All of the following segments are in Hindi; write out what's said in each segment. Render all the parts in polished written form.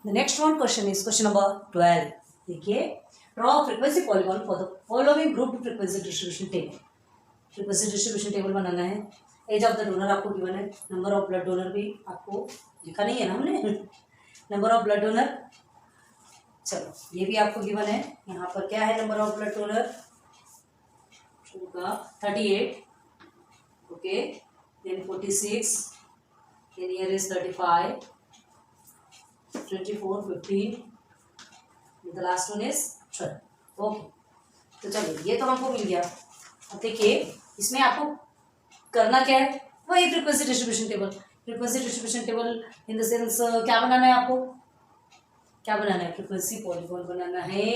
The next one question is question number 12. देखिए, draw frequency polygon for the following group frequency distribution table. Frequency distribution table बनाना है. एज ऑफ द डोनर आपको गिवन है. नंबर ऑफ ब्लड डोनर भी आपको लिखा नहीं है ना हमने. नंबर ऑफ ब्लड डोनर, चलो ये भी आपको गिवन है. यहाँ पर क्या है नंबर ऑफ ब्लड डोनर होगा 38. Okay, then 46, then here is 35, 24, 15, the last one is 12. Okay, तो चलो ये तो हमको मिल गया. अब देखिए इसमें आपको करना क्या है, वही frequency distribution table. Frequency distribution table in the sense क्या बनाना है आपको, क्या बनाना है, फ्रीक्वेंसी पॉलीगॉन बनाना है.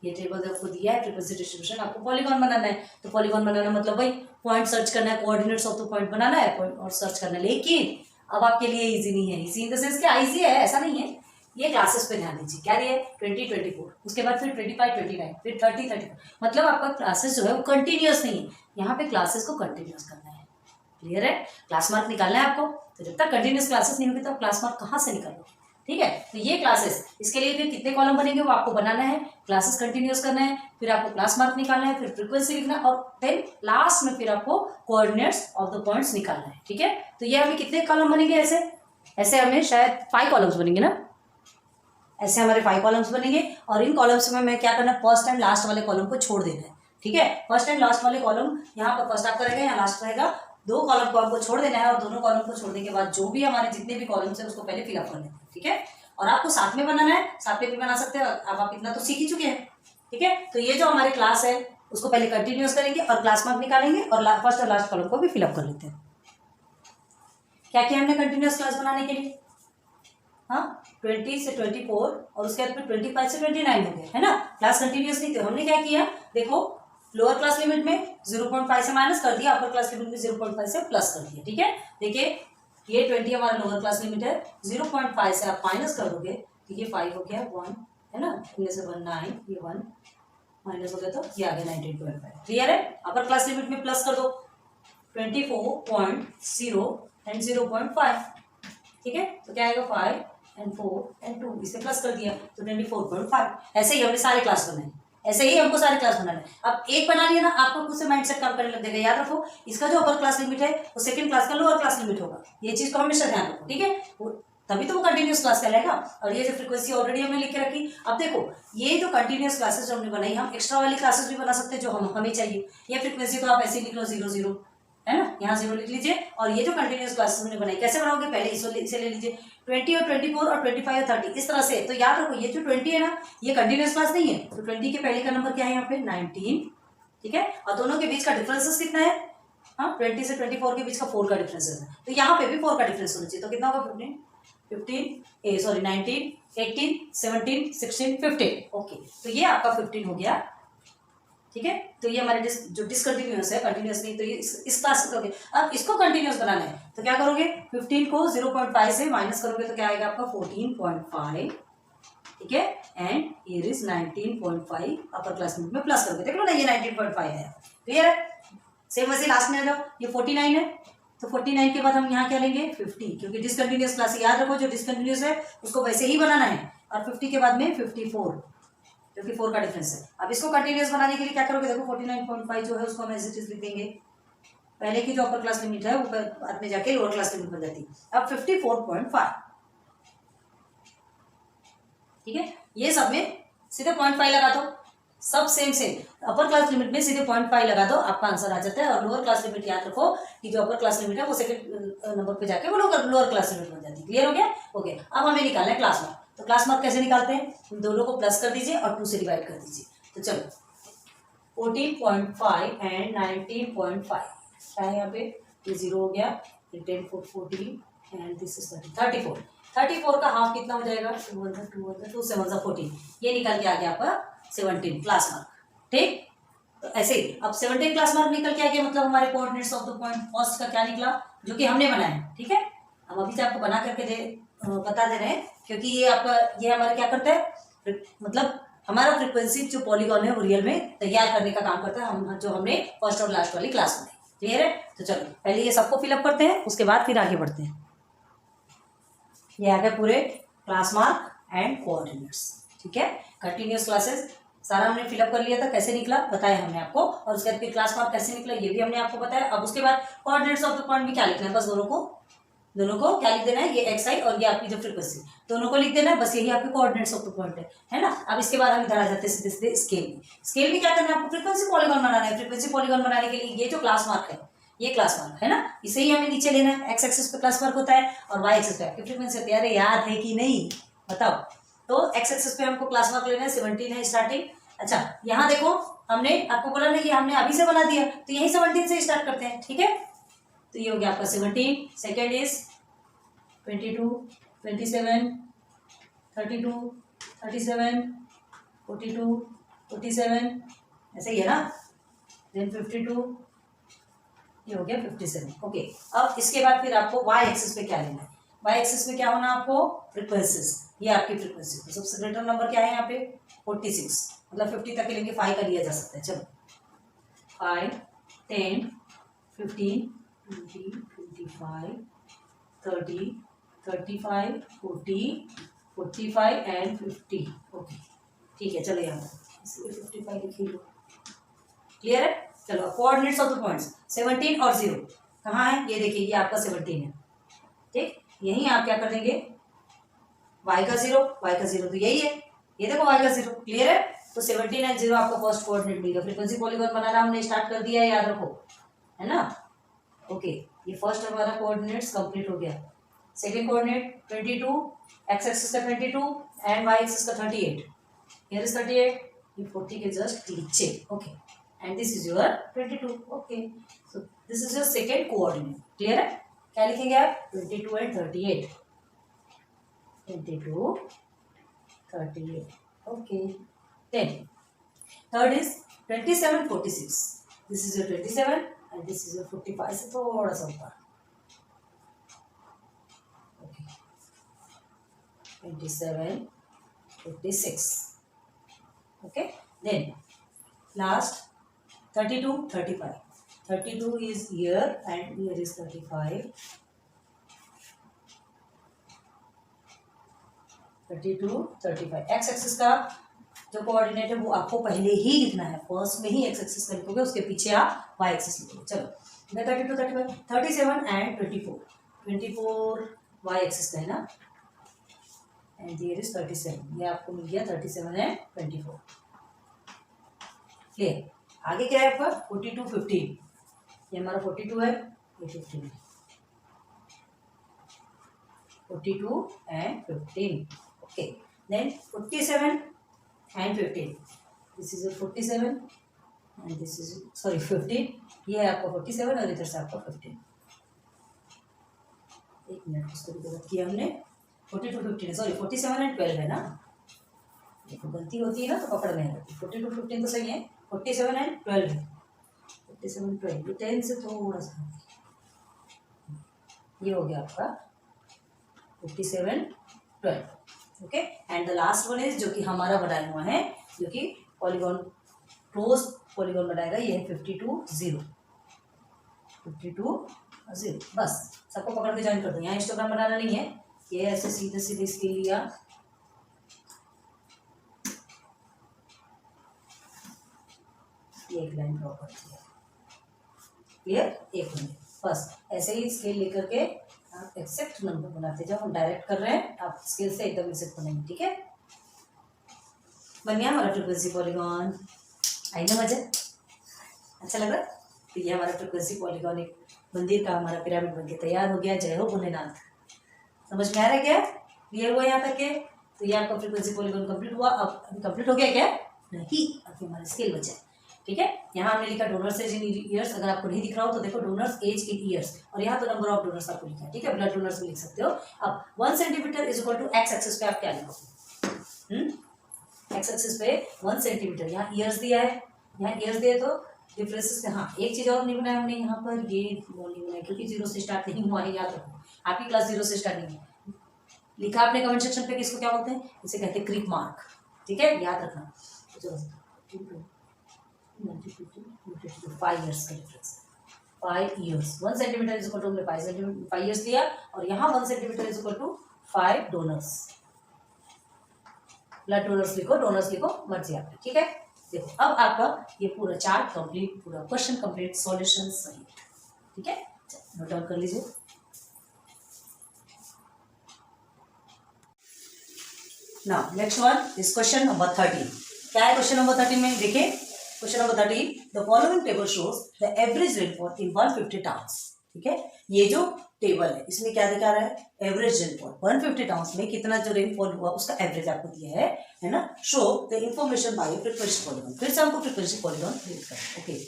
ये टेबल आपको दिया है फ्रीक्वेंसी डिस्ट्रीब्यूशन, आपको पॉलीगॉन बनाना है. तो पॉलीगॉन बनाना मतलब भाई पॉइंट सर्च करना है, कोऑर्डिनेट्स ऑफ द पॉइंट बनाना है और सर्च करना है. लेकिन अब आपके लिए इजी नहीं है. इजी इन द सेंस क्या इजी है ऐसा नहीं है. ये क्लासेस पे ध्यान दीजिए. क्या दिया है 20, 24, उसके बाद फिर 25, 29, फिर 30, 34. मतलब आपका क्लासेस जो है वो कंटिन्यूअस नहीं है. यहाँ पे क्लासेस को कंटिन्यूअस करना है. क्लियर है. क्लास मार्क निकालना है आपको. तो जब तक कंटिन्यूअस क्लासेस नहीं होगी तो क्लास मार्क कहाँ से निकालो. ठीक है. तो ये क्लासेस, इसके लिए फिर कितने कॉलम बनेंगे वो आपको बनाना है. क्लासेस कंटिन्यूअस करना है, फिर आपको क्लास मार्क निकालना है, फिर फ्रीक्वेंसी लिखना है, और देन लास्ट में फिर आपको कोऑर्डिनेट्स ऑफ द पॉइंट्स निकालना है. ठीक है. तो ये हमें कितने कॉलम बनेंगे, ऐसे ऐसे हमें शायद 5 कॉलम्स बनेंगे ना. ऐसे हमारे 5 कॉलम्स बनेंगे. और इन कॉलम्स में मैं क्या करना है, फर्स्ट एंड लास्ट वाले कॉलम को छोड़ देना है. ठीक है. फर्स्ट एंड लास्ट वाले कॉलम यहाँ पर फर्स्ट आपका रहेगा, यहाँ लास्ट रहेगा. 2 कॉलम को आपको छोड़ देना है, और दोनों कॉलम को छोड़ने के बाद जो भी हमारे जितने भी कॉलम्स है उसको पहले फिलअप कर लेते हैं. ठीक है. और आपको साथ में बनाना है, साथ में भी बना सकते हैं. अब आप इतना तो सीख ही चुके हैं. ठीक है. तो ये जो हमारी क्लास है उसको पहले कंटिन्यूअस करेंगे और क्लास मार्क निकालेंगे, और फर्स्ट और लास्ट कॉलम को भी फिलअप कर लेते हैं. क्या किया हमने कंटिन्यूअस क्लास बनाने के लिए, हाँ 20 से 24 और उसके बाद फिर 25 से 29 हो गया है ना. क्लास कंटिन्यूअस नहीं. तो हमने क्या किया, देखो लोअर क्लास लिमिट में 0.5 से माइनस कर दिया, अपर क्लास लिमिट में 0.5 से प्लस कर दिया. ठीक है. देखिए ये 20 हमारा लोअर क्लास लिमिट है, 0.5 से आप माइनस कर दोगे तो ये 5 हो गया, 1 है ना, इनमें से 1 9, ये 1 माइनस हो गया तो ये आ गया 19.5. क्लियर है. अपर क्लास लिमिट में प्लस कर दो 24.0 एंड 0.5. ठीक है. तो क्या आएगा 5 एंड 4 एंड 2, इसे प्लस कर दिया तो 24.5. ऐसे ही हमने सारे क्लास बनाए, ऐसे ही हमको सारे क्लास बनाना है. अब एक बना लिया ना, आपको खुद से माइंडसेट काम करने लग जाएगा. याद रखो इसका जो अपर क्लास लिमिट है वो सेकंड क्लास का लोअर क्लास लिमिट होगा. ये चीज को हमेशा ध्यान रखो. ठीक है. तभी तो वो कंटिन्यूअस क्लास कहलाएगा. और ये जो फ्रीक्वेंसी ऑलरेडी हमने लिख के रखी. अब देखो ये जो कंटिन्यूअस क्लासेस जो हमने बनाई, हम एक्स्ट्रा वाली क्लासेस भी बना सकते हैं जो हमें चाहिए. ये फ्रीक्वेंसी तो आप ऐसे ही लिख लो 0 0 है ना, यहाँ 0 लिख लीजिए. और ये जो कंटिन्यूअस क्लासेस हमने बनाई कैसे बनाओगे, पहले इसे ले लीजिए 20 और 24 और 25 और 30 इस तरह से. तो याद रखो ये जो 20 है ना ये कंटिन्यूअस क्लास नहीं है. तो 20 के पहले का नंबर क्या है यहाँ पे 19. ठीक है. और दोनों के बीच का डिफरेंसेस कितना है, हाँ 20 से 24 के बीच का 4 का डिफरेंस है. तो यहाँ पे भी 4 का डिफरेंस होना चाहिए. तो कितना होगा 19, 18, 17, 16, 15. ओके. तो ये आपका 15 हो गया. ठीक है. तो ये हमारे जो डिसकंटिन्यूअस है, कंटिन्यूअस नहीं. तो ये इस क्लास का हो गया. अब इसको कंटिन्यूअस बनाना है तो क्या करोगे, 15 को 0.5 से माइनस करोगे तो क्या आएगा आपका 14.5. ठीक है. And here is 19.5. Upper class limit में प्लस करोगे, देख लो ना ये 19.5 है. क्लियर है. सेम वैसे लास्ट में आ जाओ, ये 49 है तो 49 के बाद हम यहाँ क्या लेंगे 50, क्योंकि डिसकंटिन्यूअस क्लास याद रखो जो डिसकंटिन्यूअस है उसको वैसे ही बनाना है. और 50 के बाद में 54 क्योंकि 4 का डिफरेंस है. अब इसको कंटिन्यूअस बनाने के लिए क्या करोगे, देखो 49.5 जो है उसको हम एज इट इज लिख देंगे. पहले की जो अपर क्लास लिमिट है वो बाद में जाके लोअर क्लास लिमिट बन जाती है. अब 54.5. ठीक है. ये सब में सीधे 0.5 लगा दो, सब same same. Upper class limit में सीधे 0.5 लगा दो, आपका आंसर आ जाता है. और लोअर क्लास लिमिट याद रखो कि जो अपर क्लास लिमिट है वो सेकंड नंबर पे जाके वो लोअर क्लास लिमिट बन जाती है. क्लियर हो गया. ओके. अब हमें निकालना है क्लास मार्क. तो क्लास मार्क कैसे निकालते हैं, दोनों को प्लस कर दीजिए और 2 से डिवाइड कर दीजिए. तो चलो 14.5 एंड 19.5 क्या है यहाँ पे, ये 0 हो गया, 10 4 14 एंड दिस इज 34. 34 का हाफ कितना हो जाएगा, 2 7 14. ये निकल के आ गया आपका 17 क्लास मार्क. ठीक. तो ऐसे ही अब 17 क्लास मार्क निकल के आ गया, मतलब हमारे coordinates of the point first का क्या निकला जो कि हमने बनाया है. ठीक है. हम अभी से आपको बना करके बता दे रहे हैं क्योंकि ये आपका ये हमारा क्या करता है, मतलब हमारा फ्रीक्वेंसी जो पॉलीगॉन है वो रियल में तैयार करने का काम करता है, हम जो हमने फर्स्ट और लास्ट वाली क्लास में. क्लियर है. तो चलो पहले ये सबको फिलअप करते हैं, उसके बाद फिर आगे बढ़ते हैं. ये आ गया पूरे क्लास मार्क एंड कोऑर्डिनेट्स। ठीक है, कंटिन्यूअस क्लासेस सारा हमने फिलअप कर लिया था, कैसे निकला बताया हमने आपको, और उसके बाद फिर क्लास मार्क कैसे निकला ये भी हमने आपको बताया। अब उसके बाद कोऑर्डिनेट्स ऑफ द पॉइंट में क्या लिखना है, बस दोनों को क्या लिख देना है, ये एक्स आई और ये आपकी जो फ्रीक्वेंसी दोनों को लिख देना है, बस यही आपके कोऑर्डिनेट्स ऑफ द पॉइंट है ना। अब इसके बाद हम इधर आ जाते हैं सीधे सीधे स्केल में। स्केल में क्या करना है आपको, फ्रीक्वेंसी पॉलीगॉन बनाना है। फ्रीक्वेंसी पॉलीगॉन बनाने के लिए ये जो क्लास मार्क है, ये क्लास मार्क है ना, इसे ही हमें नीचे लेना है। एक्स एक्सिस पे क्लास मार्क होता है और वाई एक्सिस पे आपकी फ्रीक्वेंसी होती है। अरे याद है कि नहीं बताओ। तो एक्स एक्सिस पे हमको क्लास मार्क लेना है, 17 है स्टार्टिंग। अच्छा यहाँ देखो, हमने आपको बोला ना, ये हमने अभी से बना दिया, तो यही 17 से स्टार्ट करते हैं। ठीक है, तो ये हो गया आपका 17, सेकेंड इज 22, 27, 32, 37, 42, 47, ऐसे ही है ना, देन 52, ये हो गया 57। ओके, अब इसके बाद फिर आपको वाई एक्सिस पे क्या लेना है, वाई एक्सिस पे क्या होना आपको, फ्रीक्वेंसीज, ये आपकी फ्रीक्वेंसी। तो सबसे ग्रेटर नंबर क्या है यहाँ पे 46, मतलब 50 तक के लेंगे 5 का लिया जा सकता है। चलो 5, 10, 15, 20, 25, 30, 35, 40, 45 एंड 50। ओके ठीक है, चलो यहाँ पर इसलिए 55 लिख लो। क्लियर है, चलो कोऑर्डिनेट्स ऑफ द पॉइंट्स 17 और 0 कहाँ है, ये देखिए, ये आपका 17 है। ठीक, यहीं आप क्या कर देंगे, y का 0, y का 0 तो यही है, ये देखो y का 0। क्लियर है, तो 17 एंड 0 आपका फर्स्ट कोऑर्डिनेट मिलेगा। फ्रीक्वेंसी पॉलीगॉन बनाना हमने स्टार्ट कर दिया है, याद रखो, है ना। ओके, ये फर्स्ट हमारा कोऑर्डिनेट्स कंप्लीट हो गया। सेकंड कोऑर्डिनेट 22, एक्स एक्सिस का 22 एंड वाई एक्सिस का 38। हियर इज 38, ये 40 के जस्ट नीचे। Okay, and this is your 22। Okay, so this is your second coordinate. Clear है, क्या लिखेंगे आप, 22 and 38, 22, 38। Okay, then third is 27, 46। This is your 27 and this is your 45 से थोड़ा सा ऊपर। Okay, 27, 56। Okay, then last 32, 35. 32 is here and here is 35. 32, 35. X axis का जो कोऑर्डिनेट है वो आपको पहले ही लिखना है, फर्स्ट में ही एक्स एक्सिस का लिखोगे, उसके पीछे आप वाई एक्सिस लिखोगे। चलो 32, 35, 37 एंड 24। 24 वाई एक्सिस का है ना, एंड हियर इज 37, ये आपको मिल गया 37 एंड 24। क्लियर, आगे क्या है आपका 42, 15, ये हमारा 42 है, ये 15 है, 42 and 15। Okay, then 47 and 15, this is 47 and this is sorry 15, ये है आपका 47 और इधर से आपका 15। एक मिनट, इसको गलत किया हमने, 42, 15 सॉरी 47 एंड 12 है ना, देखो गलती होती है ना तो पकड़ में आती है। 42, 15 तो सही है, 47 एंड 12 है, 47, 12, ये 10 से थोड़ा सा, ये हो गया आपका 57, 12। Okay, and the last one is जो कि हमारा बनाया हुआ है, जो कि पॉलीगॉन क्लोज पॉलीगॉन बनाएगा, ये है 52, 0। 52, 0, बस सबको पकड़ के ज्वाइन कर दो। यहाँ हिस्टोग्राम बनाना नहीं है, ये ऐसे सीधे सीधे इसके लिया, एक लाइन ड्रॉ कर दिया। क्लियर, एक मिनट, बस ऐसे ही स्केल लेकर के आप एक्सेक्ट नंबर बनाते जाओ। हम डायरेक्ट कर रहे हैं, आप स्केल से एकदम एक्सेक्ट बनाएंगे। ठीक है, बन गया हमारा फ्रीक्वेंसी पॉलीगॉन। आई ना मजा, अच्छा लगा। तो ये हमारा फ्रीक्वेंसी पॉलीगॉन एक मंदिर का हमारा पिरामिड बनके तैयार हो गया। जय हो भोलेनाथ। समझ में आ रहा है क्या, क्लियर हुआ यहाँ तक के? तो ये आपका फ्रीक्वेंसी पॉलीगॉन कंप्लीट हुआ। अब अभी कंप्लीट हो गया क्या? नहीं, अभी हमारा स्केल बचा है। ठीक है, यहाँ हमने लिखा डोनर्स एज इन ईयर्स। अगर आपको नहीं दिख रहा हो तो देखो डोनर्स एज इन ईयर्स, और यहाँ तो नंबर ऑफ डोनर्स आपको लिखा है। ठीक है, ब्लड डोनर्स भी लिख सकते हो। अब 1 centimetre is equal to x axis पे आप क्या लिखोगे? एक्स एक्सिस पे 1 सेंटीमीटर, यहाँ ईयर्स दिया है, यहाँ ईयर्स दिया तो डिफरेंसेस। हाँ, एक चीज़ और नहीं बनाया हमने यहाँ पर, ये नहीं बनाया क्योंकि 0 से स्टार्ट नहीं हुआ है। याद रखो, आपकी क्लास 0 से स्टार्ट नहीं है। लिखा आपने कमेंट सेक्शन पे, किसको क्या बोलते हैं? इसे कहते हैं क्रीप मार्क। ठीक है, याद रखना। चलो 5 ईयर्स का difference, 5 years. 1 centimetre is equal to, हमने 5 ईयर्स लिया, और यहाँ 1 centimetre is equal to 5 donors. Blood donors लिखो मर्जी आपकी, ठीक है। देखो अब आपका ये पूरा चार्ट कंप्लीट, पूरा क्वेश्चन कंप्लीट, सॉल्यूशन सही, ठीक है। नोट डाउन कर लीजिए। Now next one is question number 13। क्या है क्वेश्चन नंबर 13 में? देखिए question number 13, the following table shows the average rainfall in 150 towns. ठीक है, ये जो टेबल है इसमें क्या दिखा रहा है? एवरेज रेनफॉल 150 टाउन्स में कितना जो रेनफॉल हुआ उसका एवरेज आपको दिया है ना। Show the information bye frequency polygon. फिर से हमको फ्रीक्वेंसी पॉलीगॉन क्रिएट करना है। ओके,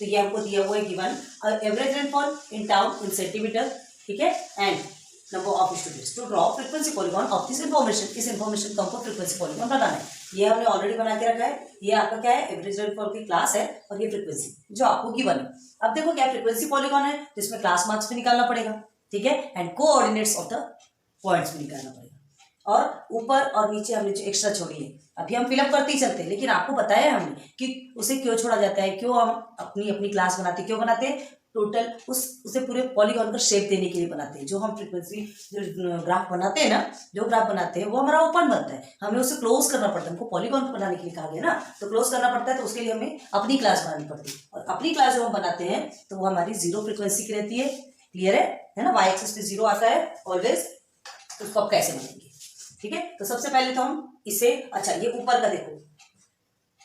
तो ये हमको दिया हुआ है given average rainfall in town in centimetre, ठीक है, and number of students to draw frequency polygon of this information. इस इन्फॉर्मेशन को हमको फ्रीक्वेंसी पॉलीगॉन बनाना है। ये हमने ऑलरेडी बना के रखा है। ये आपका क्या है? एवरेज रेनफॉल की क्लास है और ये फ्रीक्वेंसी जो आपको गिवन है। अब देखो क्या फ्रीक्वेंसी पॉलीगॉन है जिसमें क्लास मार्क्स भी निकालना पड़ेगा, ठीक है, and coordinates of the points भी निकालना पड़ेगा। और ऊपर और नीचे हमने जो एक्स्ट्रा छोड़ी है अभी हम फिलअप करते ही चलते हैं, लेकिन आपको बताया हमने कि उसे क्यों छोड़ा जाता है, क्यों हम अपनी अपनी क्लास बनाते हैं, क्यों बनाते हैं? टोटल उसे पूरे पॉलीगॉन का शेप देने के लिए बनाते हैं। जो हम फ्रीक्वेंसी ग्राफ बनाते हैं ना, जो ग्राफ बनाते हैं वो हमारा ओपन बनता है, हमें उसे क्लोज करना पड़ता है। हमको पॉलीगॉन बनाने के लिए कहा गया ना, तो क्लोज करना पड़ता है, तो उसके लिए हमें अपनी क्लास बनानी पड़ती है। और अपनी क्लास जो हम बनाते हैं तो वो हमारी 0 फ्रीक्वेंसी की रहती है। क्लियर है ना? वाई एक्सिस पे 0 आता है ऑलवेज। तो उसको आप कैसे बनाएंगे? ठीक है, तो सबसे पहले तो हम इसे, अच्छा ये ऊपर का देखो,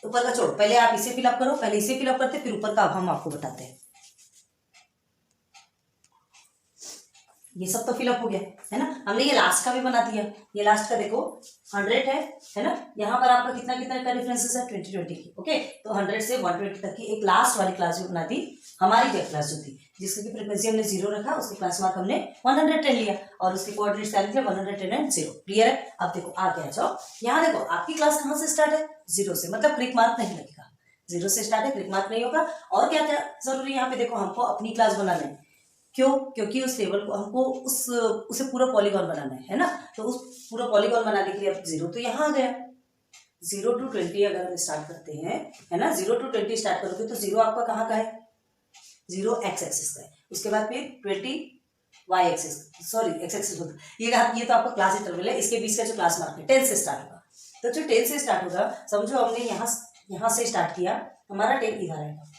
ऊपर का छोड़ो, पहले आप इसे फिलअप करो, पहले इसे फिलअप करते फिर ऊपर का अब हम आपको बताते हैं। ये सब तो फिलअप हो गया है ना। हमने ये लास्ट का भी बना दिया। ये लास्ट का देखो 100 है ना। यहाँ पर आपका कितना कितना का डिफरेंसेस है? 20 की। ओके, तो 100 से 120 तक की एक लास्ट वाली क्लास भी बना दी हमारी। जो क्लास जो थी जिसकी फ्रीक्वेंसी हमने 0 रखा, उसकी क्लास मार्क हमने 110 लिया और उसके कोऑर्डिनेट्स क्या लिखे? 110 एंड 0। क्लियर है? अब देखो आगे आ जाओ। यहाँ देखो आपकी क्लास कहाँ से स्टार्ट है? 0 से, मतलब क्लिक मार्क नहीं लगेगा। 0 से स्टार्ट है, क्लिक मार्क नहीं होगा। और क्या क्या जरूरी है यहाँ पे? देखो हमको अपनी क्लास बनाना है। क्यों? क्योंकि उस टेबल को हमको उसे पूरा पॉलीगॉन बनाना है ना। तो उस पूरा पॉलीगॉन बनाने के लिए अब 0 तो यहाँ आ गया। 0 to 20 अगर हम स्टार्ट करते हैं, है ना, 0 to 20 स्टार्ट करोगे तो 0 आपका कहाँ का है? 0 x एक्सिस का है। उसके बाद फिर 20 y axis, sorry x axis होता है। ये तो आपका क्लास इंटरवल है। इसके बीच का जो क्लास मार्क है 10 से स्टार्ट होगा। तो जो 10 से स्टार्ट होगा, समझो हमने यहाँ से स्टार्ट किया, हमारा 10 इधर आएगा।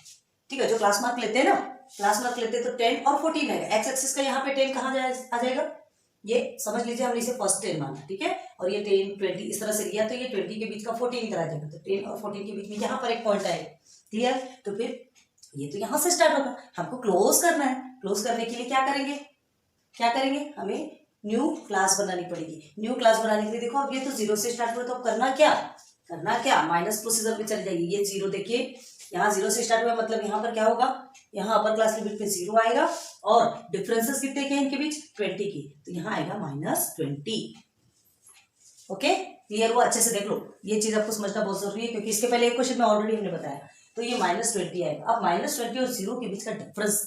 ठीक है, जो क्लास मार्क लेते हैं ना, क्लास मार्क लेते तो 10 और 14 है। एक्स एक्सिस का यहाँ पे 10 कहाँ आ जाएगा? ये समझ लीजिए हमने इसे फर्स्ट 10 माना, ठीक है, और ये 10 20 इस तरह से लिया, तो ये 20 के बीच का 14 इधर आ जाएगा। तो 10 और 14 के बीच में यहाँ पर एक पॉइंट आएगा। क्लियर? तो फिर ये तो यहाँ से स्टार्ट होगा, हमको क्लोज करना है। क्लोज करने के लिए क्या करेंगे? हमें न्यू क्लास बनानी पड़ेगी। न्यू क्लास बनाने के लिए देखो अब ये तो 0 से स्टार्ट हुआ, तो अब करना क्या? माइनस प्रोसीजर पे चल जाइए। ये 0 देखिए, यहाँ 0 से स्टार्ट हुआ, मतलब यहाँ पर क्या होगा? यहाँ अपर क्लास लिमिट पे 0 आएगा और डिफरेंसेस कितने के इनके बीच? 20 की। तो यहाँ आएगा -20। ओके, क्लियर हुआ? अच्छे से देख लो, ये चीज आपको समझना बहुत जरूरी है, क्योंकि इसके पहले एक क्वेश्चन में ऑलरेडी हमने बताया। तो ये -20 आएगा। अब -20 और 0 के बीच का डिफरेंस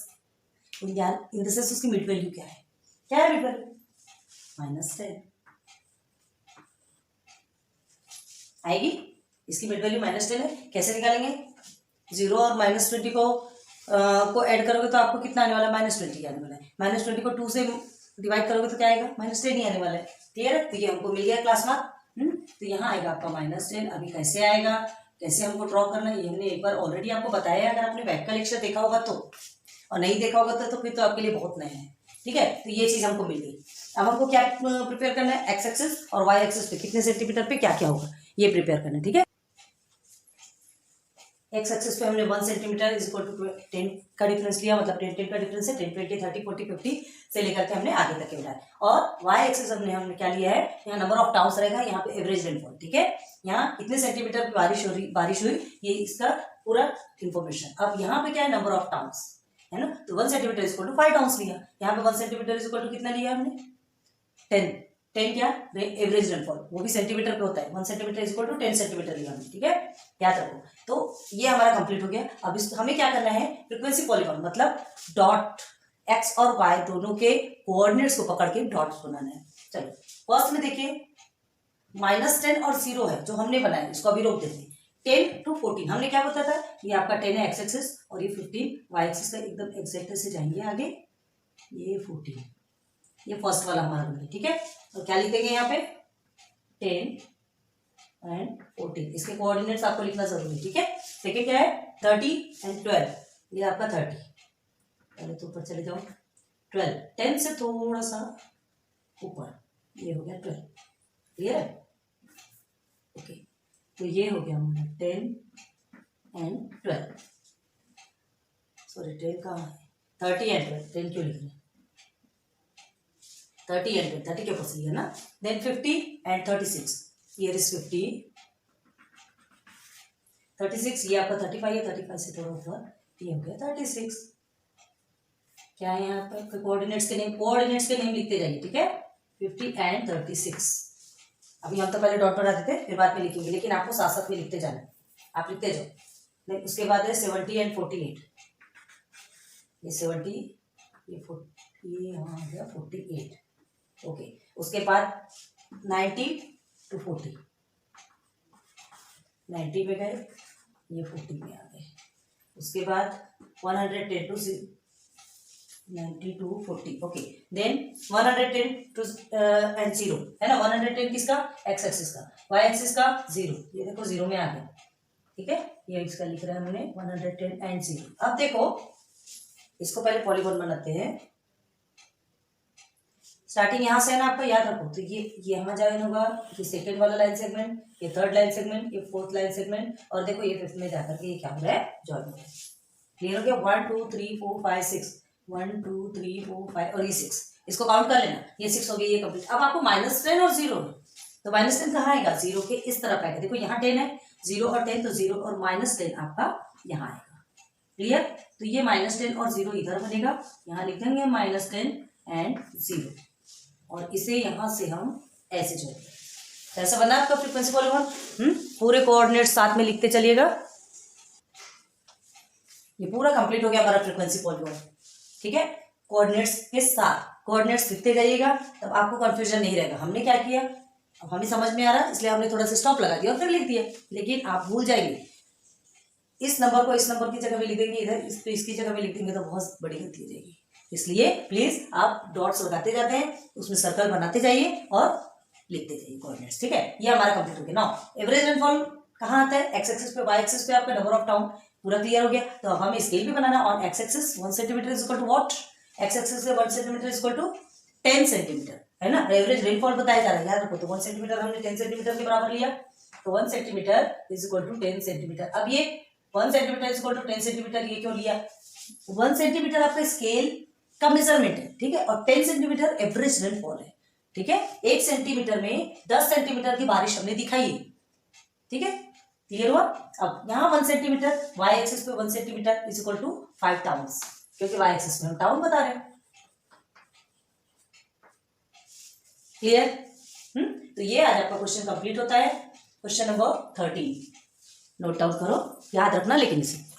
इन द सेंस उसकी मिड वैल्यू क्या है? Mid value? -10 आएगी। इसकी मिड वैल्यू -10 है। कैसे निकालेंगे? 0 और -20 को ऐड करोगे तो आपको कितना आने वाला है? -20 आने वाला है। -20 को 2 से डिवाइड करोगे तो क्या आएगा? -10 ही आने वाला है। क्लियर है? तो ये हमको मिल गया क्लास मार्क। तो यहाँ आएगा आपका -10। अभी कैसे आएगा, कैसे हमको ड्रॉ करना है, ये हमने एक बार ऑलरेडी आपको बताया है। अगर आपने बैक का लेक्चर देखा होगा तो, और नहीं देखा होगा तो फिर तो आपके लिए बहुत नया है। ठीक है, तो ये चीज हमको मिल गई। अब हमको क्या प्रिपेयर करना है? एक्स एक्सिस और वाई एक्सिस पे कितने सेंटीमीटर पे क्या क्या होगा ये प्रिपेयर करना है। ठीक है, एक्स एक्सिस पे हमने 1 सेंटीमीटर इज इक्वल टू 10 का डिफरेंस लिया, मतलब 10 का डिफरेंस है। 10 20 30 40 50 से लेकर के हमने आगे तक के बनाया। और वाई एक्सिस हमने क्या लिया है? यहाँ नंबर ऑफ टाउन्स रहेगा, यहाँ पे एवरेज रेनफॉल। ठीक है, यहाँ कितने सेंटीमीटर की बारिश हुई, ये इसका पूरा इंफॉर्मेशन। अब यहाँ पे क्या है? नंबर ऑफ टाउन्स है ना। तो 1 centimetre is equal to 5 towns लिया। यहाँ पे 1 सेंटीमीटर इज इक्वल टू कितना लिया हमने? 10 क्या? एवरेज रेनफॉल, वो भी सेंटीमीटर पे होता है। 1 centimetre is equal to 10 centimetre लिया हमने। ठीक है, याद रखो। तो ये हमारा कंप्लीट हो गया। अब हमें क्या करना है? फ्रीक्वेंसी पॉलीगॉन, मतलब डॉट एक्स और वाई दोनों के कोऑर्डिनेट्स को पकड़ के डॉट्स बनाना है। चलो फर्स्ट में देखिए, -10 और 0 है जो हमने बनाया, इसको अभी रोक देते हैं। 10 to 14 हमने क्या बताया था? ये आपका 10 है एक्स एक्सिस और ये 15 वाई एक्सिस का एकदम एग्जैक्ट से जाएंगे आगे। ये 14, ये फर्स्ट वाला हमारा बन गया। ठीक है, तो क्या लिखेंगे यहाँ पे? 10 एंड 14। इसके कोऑर्डिनेट्स आपको लिखना जरूरी है, ठीक है। सेकेंड क्या है 30 एंड 12, ये आपका 30, पहले तो ऊपर चले जाओ 12, 10 से थोड़ा सा ऊपर, ये हो गया 12, क्लियर है। ओके तो ये हो गया हमारा 10 एंड 12, सॉरी 10 कहाँ है, 30 एंड 12, 10 क्यों लिख रहे हैं, 30 एंड 12, 30 के ऊपर से लिया ना। देन 50 एंड 36, हियर इज 50, 36, ये आपका 35 है, 35 से थोड़ा ऊपर, ये हो गया 36। क्या है यहाँ पर कोऑर्डिनेट्स के नेम लिखते जाइए, ठीक है। 50 एंड 36, अभी हम तो पहले डॉट पर आते थे, फिर बाद में लिखेंगे, लेकिन आपको साथ साथ में लिखते जाना है, आप लिखते जाओ। देन उसके बाद है 70 एंड 48, ये 70, ये 40, ये यहाँ आ गया 48, ओके। उसके बाद 90 to 40, 90 में गए, ये 40 में आ गए। उसके बाद 110 to 90 to 40, okay. Then 110 to and 0 है ना, 110 किसका, एक्स एक्सिस का, वाई एक्सिस का 0, ये देखो 0 में आ गया, ठीक है। ये इसका लिख रहा है हमने 110 एंड 0। अब देखो इसको पहले पॉलीगॉन बनाते हैं। स्टार्टिंग यहाँ से है ना, आपको याद रखो, तो ये यहाँ ज्वाइन होगा, ये सेकंड वाला लाइन सेगमेंट, ये थर्ड लाइन सेगमेंट, ये फोर्थ लाइन सेगमेंट, और देखो ये फिफ्थ में जाकर के ये क्या हो रहा है, ज्वाइन हो रहा है। क्लियर हो गया, 1 2 3 4 5 6, 1 2 3 4 5 और ये 6, इसको काउंट कर लेना, ये 6 हो गई, ये कंप्लीट। अब आपको -10 और 0 है, तो -10 कहाँ आएगा, 0 के इस तरफ आएगा, देखो यहाँ 10 है, 0 और 10, तो 0 और -10 आपका यहाँ आएगा। क्लियर, तो ये -10 और 0 इधर बनेगा, यहाँ लिख देंगे -10 एंड 0, और इसे यहां से हम ऐसे जोड़ेंगे। ऐसा बना आपका फ्रीक्वेंसी पॉलीगॉन। पूरे कोऑर्डिनेट साथ में लिखते चलिएगा, ये पूरा कंप्लीट हो गया हमारा फ्रीक्वेंसी पॉलीगॉन, ठीक है। कोऑर्डिनेट्स के साथ कोऑर्डिनेट्स लिखते जाइएगा, तब आपको कंफ्यूजन नहीं रहेगा। हमने क्या किया, अब हमें समझ में आ रहा है, इसलिए हमने थोड़ा सा स्टॉप लगा दिया और फिर लिख दिया, लेकिन आप भूल जाएंगे, इस नंबर को इस नंबर की जगह में लिख देंगे, इधर इसकी जगह में लिख देंगे, तो बहुत बड़ी गलती हो जाएगी। इसलिए प्लीज आप डॉट्स लगाते जाते हैं, उसमें सर्कल बनाते जाइए और लिखते जाइए कोऑर्डिनेट्स, ठीक है। ये हमारा कंप्लीट हो गया। नाउ एवरेज रेनफॉल कहाँ आता है, एक्स एक्सिस पे, वाई एक्सिस पे आपका नंबर ऑफ टाउन, पूरा क्लियर हो गया। तो अब हमें स्केल भी बनाना, और x axis 1 centimetre is equal to what, x axis पे 1 centimetre is equal to 10 centimetre, है ना। एवरेज रेनफॉल बताया जा रहा है, याद रखो। तो 1 सेंटीमीटर हमने 10 सेंटीमीटर के बराबर लिया, तो 1 centimetre is equal to 10 centimetre. अब ये 1 centimetre is equal to 10 centimetre, ये क्यों लिया, 1 सेंटीमीटर आपका स्केल का मेजरमेंट है, ठीक है, और 10 सेंटीमीटर एवरेज रेनफॉल है, ठीक है। 1 सेंटीमीटर में 10 सेंटीमीटर की बारिश हमने दिखाई है, ठीक है, क्लियर हुआ। अब यहाँ 1 सेंटीमीटर, वाई एक्सिस पे 1 centimetre is equal to 5 towns, क्योंकि वाई एक्सिस में हम टाउन बता रहे हैं, क्लियर। तो ये आज आपका क्वेश्चन कंप्लीट होता है, क्वेश्चन नंबर 13। नोट डाउन करो, याद रखना लेकिन इसे।